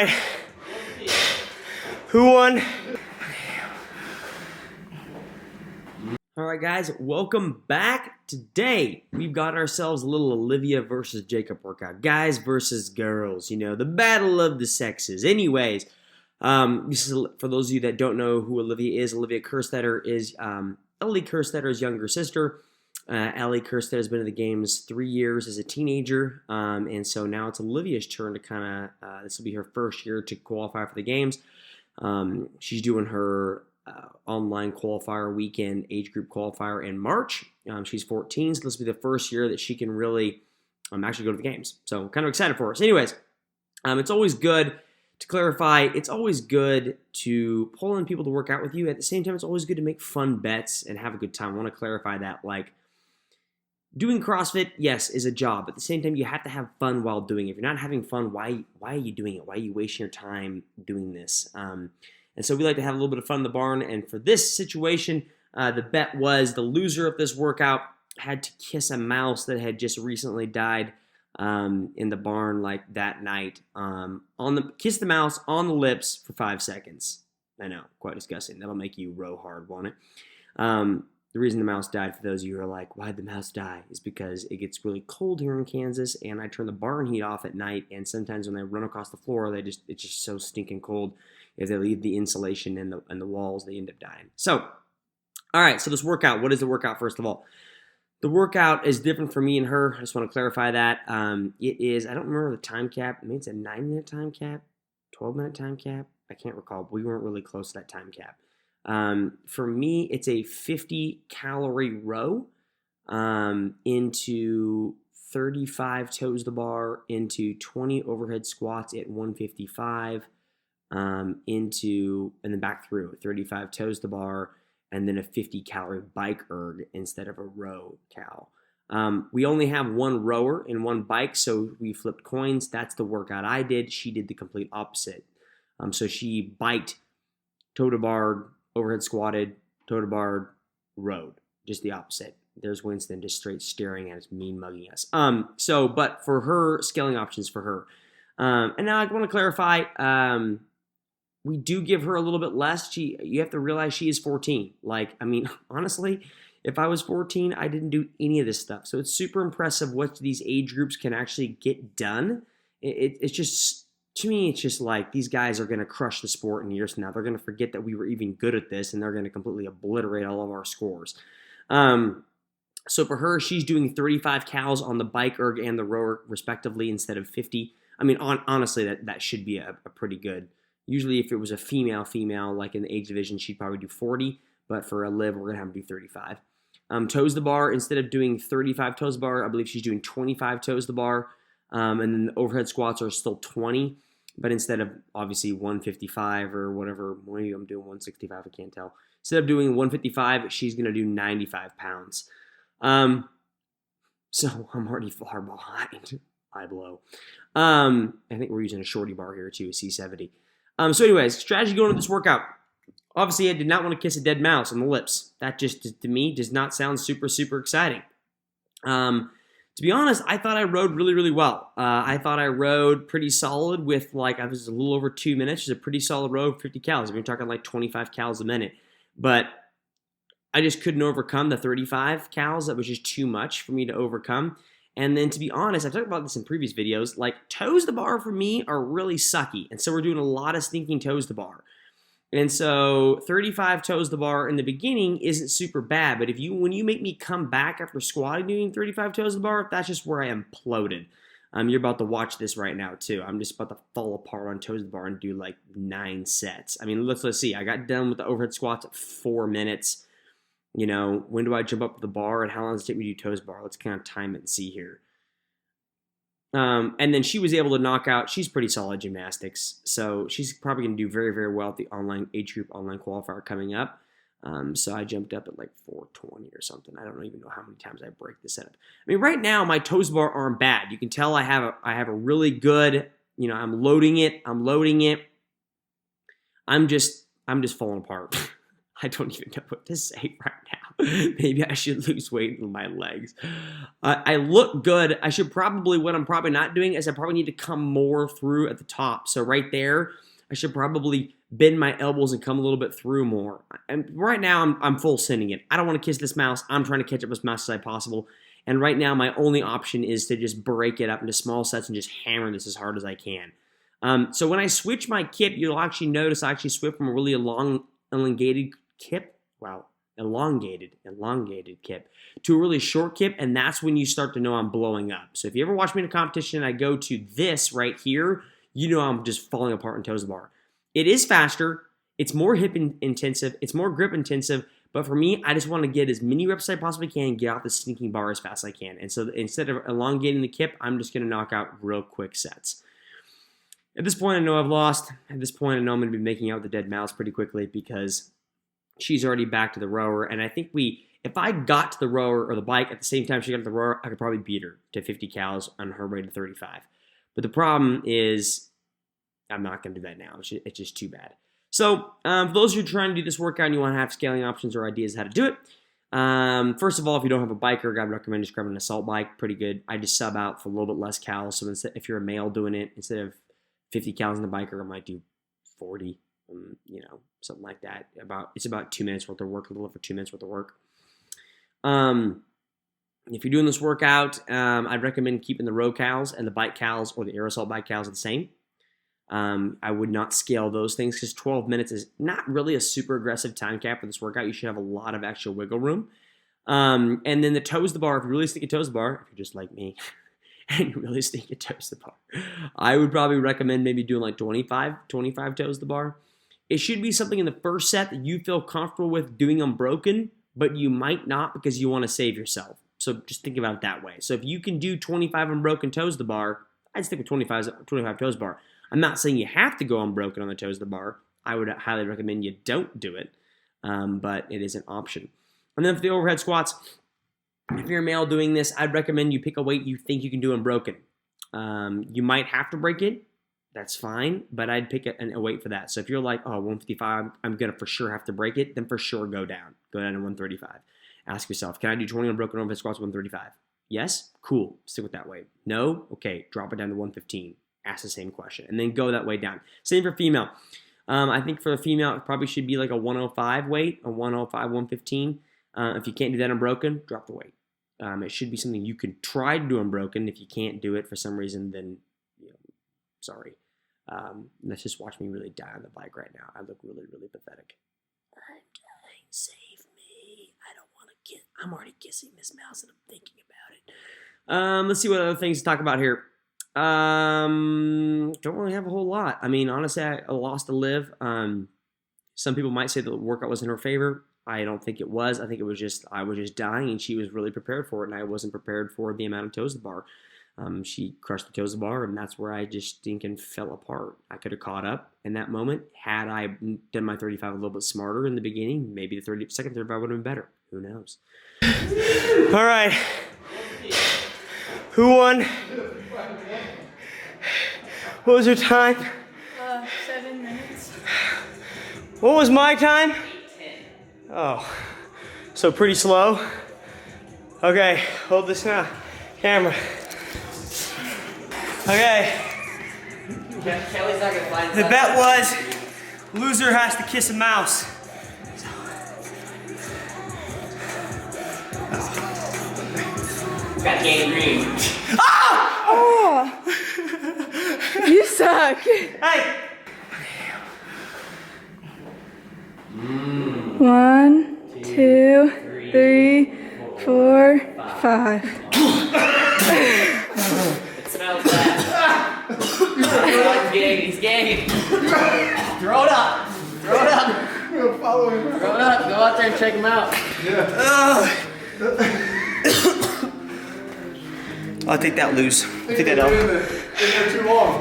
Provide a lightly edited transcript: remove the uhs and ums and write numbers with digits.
right. Who won? All right, guys, welcome back. Today, we've got ourselves a little Olivia versus Jacob workout. Guys versus girls, you know, the battle of the sexes. Anyways, this is for those of you that don't know who Olivia is. Olivia Kerstetter is Ellie Kerstetter's younger sister. Ellie Kerstetter has been in the games 3 years as a teenager, and so now it's Olivia's turn to kind of, this will be her first year to qualify for the games. She's doing her online qualifier weekend age group qualifier in March. She's 14, so this will be the first year that she can really actually go to the games. So I'm kind of excited for her. So anyways, it's always good to clarify. It's always good to pull in people to work out with you. At the same time, it's always good to make fun bets and have a good time. I want to clarify that, like, doing CrossFit, yes, is a job. At the same time, you have to have fun while doing it. If you're not having fun, why are you doing it? Why are you wasting your time doing this? And so we like to have a little bit of fun in the barn. And for this situation, the bet was the loser of this workout had to kiss a mouse that had just recently died in the barn like that night. Kiss the mouse on the lips for 5 seconds. I know, quite disgusting. That'll make you row hard, won't it? The reason the mouse died, for those of you who are like, why'd the mouse die, is because it gets really cold here in Kansas, and I turn the barn heat off at night, and sometimes when they run across the floor, it's just so stinking cold. If they leave the insulation and the walls, they end up dying. So, all right, so this workout, what is the workout, first of all? The workout is different for me and her. I just want to clarify that. It is, I don't remember the time cap. Maybe it's a 9-minute time cap, 12-minute time cap. I can't recall, but we weren't really close to that time cap. For me, it's a 50-calorie row into 35 toes to bar, into 20 overhead squats at 155, and then back through 35 toes to bar, and then a 50-calorie bike erg instead of a row cal. We only have one rower and one bike, so we flipped coins. That's the workout I did. She did the complete opposite. So she biked, toe to bar, overhead squatted, toe to bar, rowed. Just the opposite. There's Winston just straight staring at us, mean mugging us. But for her, scaling options for her. And now I want to clarify, we do give her a little bit less. You have to realize she is 14. Like, I mean, honestly, if I was 14, I didn't do any of this stuff. So it's super impressive what these age groups can actually get done. It's just, to me, it's just like these guys are going to crush the sport in years from now. They're going to forget that we were even good at this, and they're going to completely obliterate all of our scores. So for her, she's doing 35 cals on the bike erg and the rower, respectively, instead of 50. I mean, honestly, that should be a pretty good. Usually, if it was a female, like in the age division, she'd probably do 40. But for a live, we're going to have to do 35. Toes to bar, instead of doing 35 toes to bar, I believe she's doing 25 toes to bar. And then the overhead squats are still 20, but instead of obviously 155 or whatever, maybe I'm doing 165, I can't tell. Instead of doing 155, she's going to do 95 pounds. So I'm already far behind. I blow. I think we're using a shorty bar here too, a C70. So anyways, strategy going into this workout. Obviously, I did not want to kiss a dead mouse on the lips. That just, to me, does not sound super, super exciting. To be honest, I thought I rode really, really well. I thought I rode pretty solid with, like, I was a little over 2 minutes. It's a pretty solid row, 50 cals. I mean, we're talking like 25 cals a minute. But I just couldn't overcome the 35 cals. That was just too much for me to overcome. And then, to be honest, I've talked about this in previous videos, like, toes to bar for me are really sucky. And so we're doing a lot of stinking toes to bar. And so 35 toes to bar in the beginning isn't super bad, but when you make me come back after squatting doing 35 toes to bar, that's just where I imploded. You're about to watch this right now too. I'm just about to fall apart on toes to bar and do like 9 sets. I mean, let's see. I got done with the overhead squats at 4 minutes. You know, when do I jump up to the bar and how long does it take me to do toes to bar? Let's kind of time it and see here. And then she was able to knock out, she's pretty solid gymnastics, so she's probably going to do very, very well at the online age group online qualifier coming up. So I jumped up at like 420 or something. I don't even know how many times I break this setup. I mean, right now my toes bar aren't bad. You can tell I have a really good, you know, I'm loading it. I'm just falling apart. I don't even know what to say right now. Maybe I should lose weight in my legs. I look good. What I'm probably not doing is I probably need to come more through at the top. So right there, I should probably bend my elbows and come a little bit through more. And right now, I'm full sending it. I don't want to kiss this mouse. I'm trying to catch up as much as possible. And right now, my only option is to just break it up into small sets and just hammer this as hard as I can. So when I switch my kip, you'll actually notice I actually switch from a really elongated kip. Wow, elongated kip to a really short kip, and that's when you start to know I'm blowing up. So if you ever watch me in a competition and I go to this right here, you know I'm just falling apart in toes to bar. It is faster, it's more hip intensive, it's more grip intensive, but for me, I just want to get as many reps as I possibly can and get out the sneaking bar as fast as I can. And so instead of elongating the kip, I'm just going to knock out real quick sets. At this point, I know I've lost. At this point, I know I'm going to be making out with the dead mouse pretty quickly because she's already back to the rower. And I think if I got to the rower or the bike at the same time she got to the rower, I could probably beat her to 50 cals on her way to 35. But the problem is I'm not going to do that now. It's just too bad. So for those who are trying to do this workout and you want to have scaling options or ideas how to do it, first of all, if you don't have a biker, I'd recommend just grabbing an assault bike. Pretty good. I just sub out for a little bit less cals. So if you're a male doing it, instead of 50 cals in the biker, I might do 40, something like that. It's about 2 minutes worth of work, a little over 2 minutes worth of work. If you're doing this workout, I'd recommend keeping the row cals and the bike cals or the air assault bike cals the same. I would not scale those things because 12 minutes is not really a super aggressive time cap for this workout. You should have a lot of extra wiggle room. And then the toes to the bar, if you really stick your toes to the bar, if you're just like me, and you really stick your toes to the bar, I would probably recommend maybe doing like 25 toes to the bar. It should be something in the first set that you feel comfortable with doing unbroken, but you might not because you want to save yourself. So just think about it that way. So if you can do 25 unbroken toes to the bar, I'd stick with 25 toes to the bar. I'm not saying you have to go unbroken on the toes of the bar. I would highly recommend you don't do it, but it is an option. And then for the overhead squats, if you're a male doing this, I'd recommend you pick a weight you think you can do unbroken. You might have to break it. That's fine, but I'd pick a weight for that. So if you're like, 155, I'm going to for sure have to break it, then for sure go down. Go down to 135. Ask yourself, can I do 20 unbroken overhead squats 135? Yes? Cool. Stick with that weight. No? Okay, drop it down to 115. Ask the same question, and then go that way down. Same for female. I think for the female, it probably should be like a 105 weight, a 105, 115. If you can't do that unbroken, drop the weight. It should be something you can try to do unbroken. If you can't do it for some reason, then sorry. Let's just watch me really die on the bike right now. I look really, really pathetic. I'm dying. Save me. I don't want to kiss. I'm already kissing this mouse and I'm thinking about it. Let's see what other things to talk about here. Don't really have a whole lot. I mean, honestly, I lost to Liv. Some people might say the workout was in her favor. I don't think it was. I think it was just, I was just dying and she was really prepared for it and I wasn't prepared for the amount of toes to the bar. She crushed the toes to the bar and that's where I just stinking fell apart. I could have caught up in that moment. Had I done my 35 a little bit smarter in the beginning, maybe the second 35 would have been better. Who knows? All right. Who won? What was your time? 7 minutes. What was my time? 10. Oh, so pretty slow. Okay, hold this now. Camera. Okay. Kelly's not gonna find The bet was loser has to kiss a mouse. Got gangrene. Ah! Oh! You suck. Hey! 1, 2, 3, 4, 5. It smells bad. He's game. Throw it up. Throw it up. Follow him. Throw it up. Go out there and check him out. I'll take that loose. I'll take that They're out. in there too long.